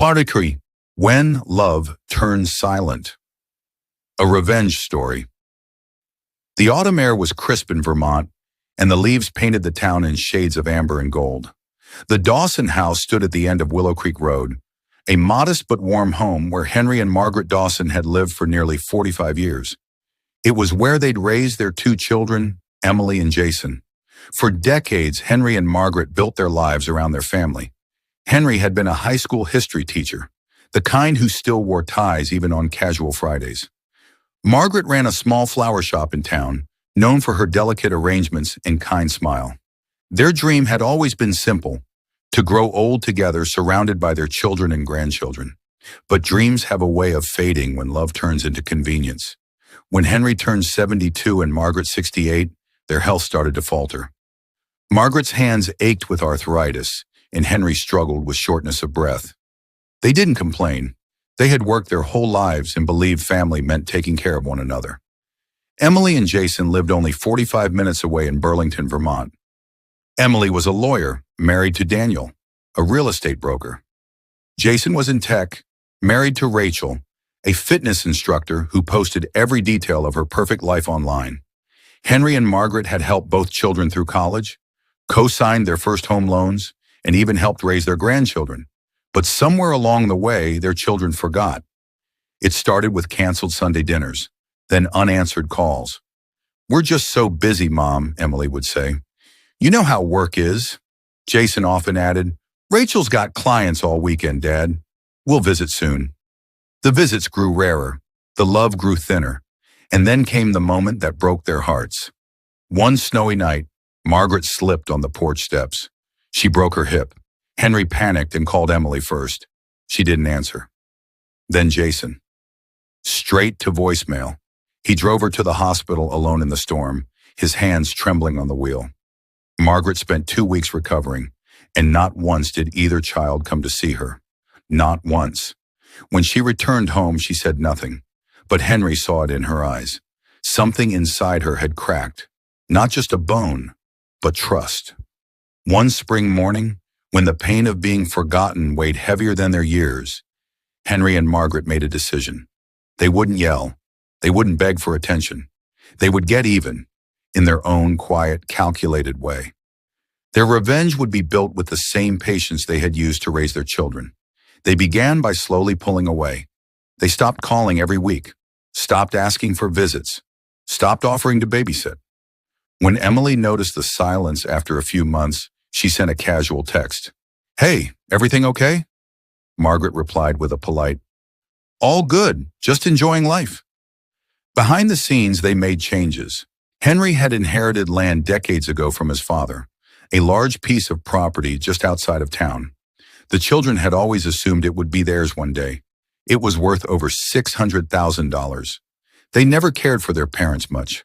Part 3. When Love Turns Silent. A Revenge Story. The autumn air was crisp in Vermont, and the leaves painted the town in shades of amber and gold. The Dawson house stood at the end of Willow Creek Road, a modest but warm home where Henry and Margaret Dawson had lived for nearly 45 years. It was where they'd raised their two children, Emily and Jason. For decades, Henry and Margaret built their lives around their family. Henry had been a high school history teacher, the kind who still wore ties even on casual Fridays. Margaret ran a small flower shop in town, known for her delicate arrangements and kind smile. Their dream had always been simple, to grow old together surrounded by their children and grandchildren. But dreams have a way of fading when love turns into convenience. When Henry turned 72 and Margaret 68, their health started to falter. Margaret's hands ached with arthritis, and Henry struggled with shortness of breath. They didn't complain. They had worked their whole lives and believed family meant taking care of one another. Emily and Jason lived only 45 minutes away in Burlington, Vermont. Emily was a lawyer, married to Daniel, a real estate broker. Jason was in tech, married to Rachel, a fitness instructor who posted every detail of her perfect life online. Henry and Margaret had helped both children through college, co-signed their first home loans, and even helped raise their grandchildren. But somewhere along the way, their children forgot. It started with canceled Sunday dinners, then unanswered calls. "We're just so busy, Mom," Emily would say. "You know how work is." Jason often added, "Rachel's got clients all weekend, Dad. We'll visit soon." The visits grew rarer, the love grew thinner, and then came the moment that broke their hearts. One snowy night, Margaret slipped on the porch steps. She broke her hip. Henry panicked and called Emily first. She didn't answer. Then Jason. Straight to voicemail. He drove her to the hospital alone in the storm, his hands trembling on the wheel. Margaret spent 2 weeks recovering, and not once did either child come to see her. Not once. When she returned home, she said nothing, but Henry saw it in her eyes. Something inside her had cracked. Not just a bone, but trust. One spring morning, when the pain of being forgotten weighed heavier than their years, Henry and Margaret made a decision. They wouldn't yell. They wouldn't beg for attention. They would get even, in their own quiet, calculated way. Their revenge would be built with the same patience they had used to raise their children. They began by slowly pulling away. They stopped calling every week, stopped asking for visits, stopped offering to babysit. When Emily noticed the silence after a few months, she sent a casual text. "Hey, everything okay?" Margaret replied with a polite, "All good, just enjoying life." Behind the scenes, they made changes. Henry had inherited land decades ago from his father, a large piece of property just outside of town. The children had always assumed it would be theirs one day. It was worth over $600,000. They never cared for their parents much,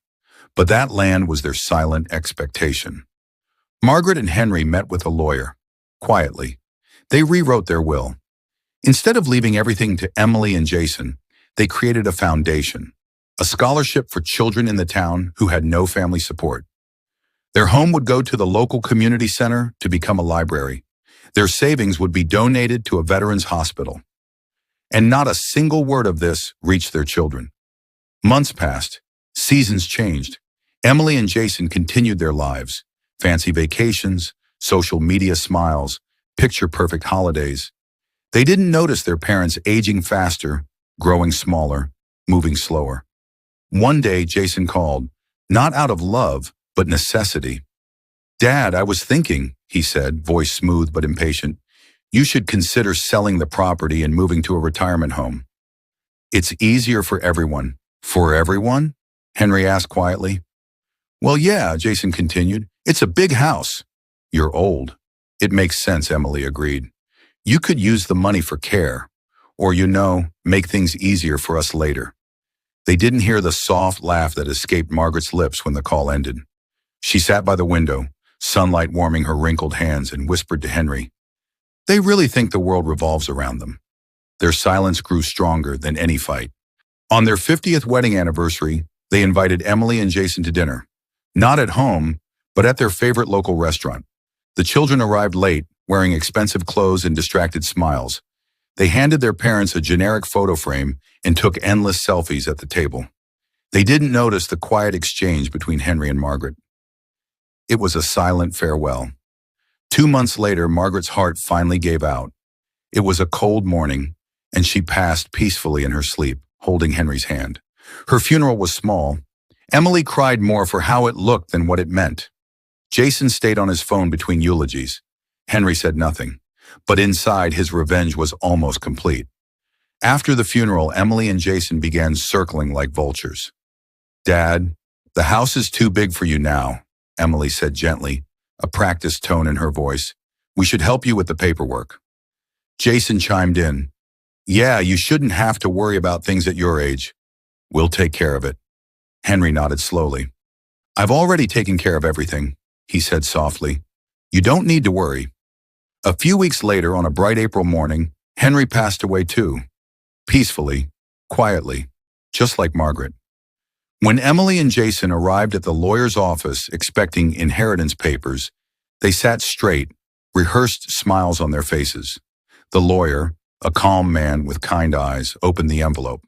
but that land was their silent expectation. Margaret and Henry met with a lawyer. Quietly, they rewrote their will. Instead of leaving everything to Emily and Jason, they created a foundation, a scholarship for children in the town who had no family support. Their home would go to the local community center to become a library. Their savings would be donated to a veterans hospital. And not a single word of this reached their children. Months passed. Seasons changed. Emily and Jason continued their lives. Fancy vacations, social media smiles, picture-perfect holidays. They didn't notice their parents aging faster, growing smaller, moving slower. One day, Jason called, not out of love, but necessity. "Dad, I was thinking," he said, voice smooth but impatient, "you should consider selling the property and moving to a retirement home." "It's easier for everyone." "For everyone?" Henry asked quietly. "Well, yeah," Jason continued. "It's a big house." "You're old." "It makes sense," Emily agreed. "You could use the money for care, or, make things easier for us later." They didn't hear the soft laugh that escaped Margaret's lips when the call ended. She sat by the window, sunlight warming her wrinkled hands, and whispered to Henry, "They really think the world revolves around them." Their silence grew stronger than any fight. On their 50th wedding anniversary, they invited Emily and Jason to dinner. Not at home, but at their favorite local restaurant. The children arrived late, wearing expensive clothes and distracted smiles. They handed their parents a generic photo frame and took endless selfies at the table. They didn't notice the quiet exchange between Henry and Margaret. It was a silent farewell. 2 months later, Margaret's heart finally gave out. It was a cold morning, and she passed peacefully in her sleep, holding Henry's hand. Her funeral was small. Emily cried more for how it looked than what it meant. Jason stayed on his phone between eulogies. Henry said nothing, but inside his revenge was almost complete. After the funeral, Emily and Jason began circling like vultures. "Dad, the house is too big for you now," Emily said gently, a practiced tone in her voice. "We should help you with the paperwork." Jason chimed in. "Yeah, you shouldn't have to worry about things at your age. We'll take care of it." Henry nodded slowly. "I've already taken care of everything," he said softly. "You don't need to worry." A few weeks later, on a bright April morning, Henry passed away too. Peacefully, quietly, just like Margaret. When Emily and Jason arrived at the lawyer's office expecting inheritance papers, they sat straight, rehearsed smiles on their faces. The lawyer, a calm man with kind eyes, opened the envelope.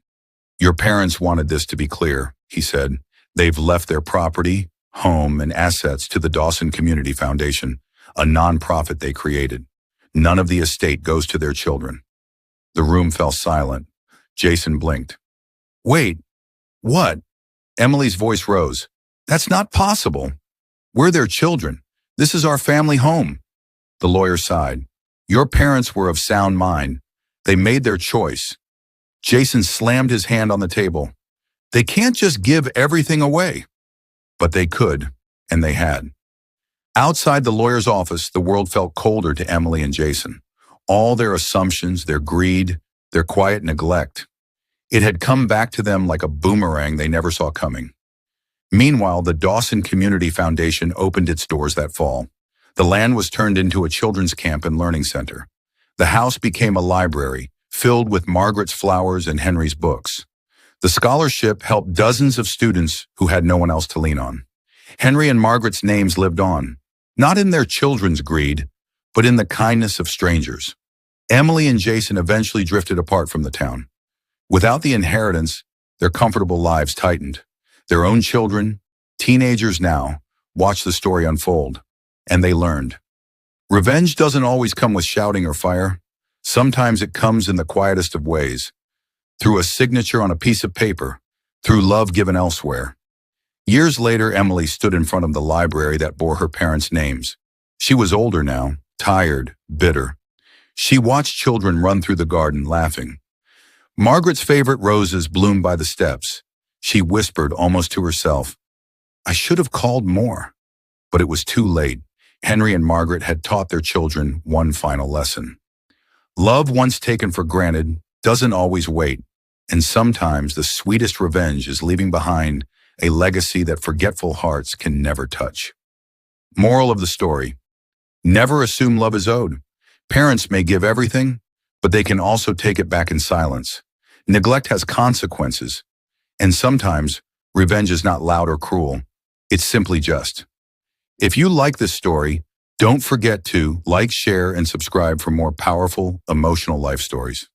"Your parents wanted this to be clear," he said. "They've left their property, home, and assets to the Dawson Community Foundation, a nonprofit they created. None of the estate goes to their children." The room fell silent. Jason blinked. "Wait, what?" Emily's voice rose. "That's not possible. We're their children. This is our family home." The lawyer sighed. "Your parents were of sound mind. They made their choice." Jason slammed his hand on the table. "They can't just give everything away." But they could, and they had. Outside the lawyer's office, the world felt colder to Emily and Jason. All their assumptions, their greed, their quiet neglect. It had come back to them like a boomerang they never saw coming. Meanwhile, the Dawson Community Foundation opened its doors that fall. The land was turned into a children's camp and learning center. The house became a library, filled with Margaret's flowers and Henry's books. The scholarship helped dozens of students who had no one else to lean on. Henry and Margaret's names lived on, not in their children's greed, but in the kindness of strangers. Emily and Jason eventually drifted apart from the town. Without the inheritance, their comfortable lives tightened. Their own children, teenagers now, watched the story unfold, and they learned. Revenge doesn't always come with shouting or fire. Sometimes it comes in the quietest of ways, through a signature on a piece of paper, through love given elsewhere. Years later, Emily stood in front of the library that bore her parents' names. She was older now, tired, bitter. She watched children run through the garden, laughing. Margaret's favorite roses bloomed by the steps. She whispered almost to herself, "I should have called more." But it was too late. Henry and Margaret had taught their children one final lesson. Love once taken for granted doesn't always wait, and sometimes the sweetest revenge is leaving behind a legacy that forgetful hearts can never touch. Moral of the story: never assume love is owed. Parents may give everything, but they can also take it back in silence. Neglect has consequences, and sometimes revenge is not loud or cruel. It's simply just. If you like this story, don't forget to like, share, and subscribe for more powerful, emotional life stories.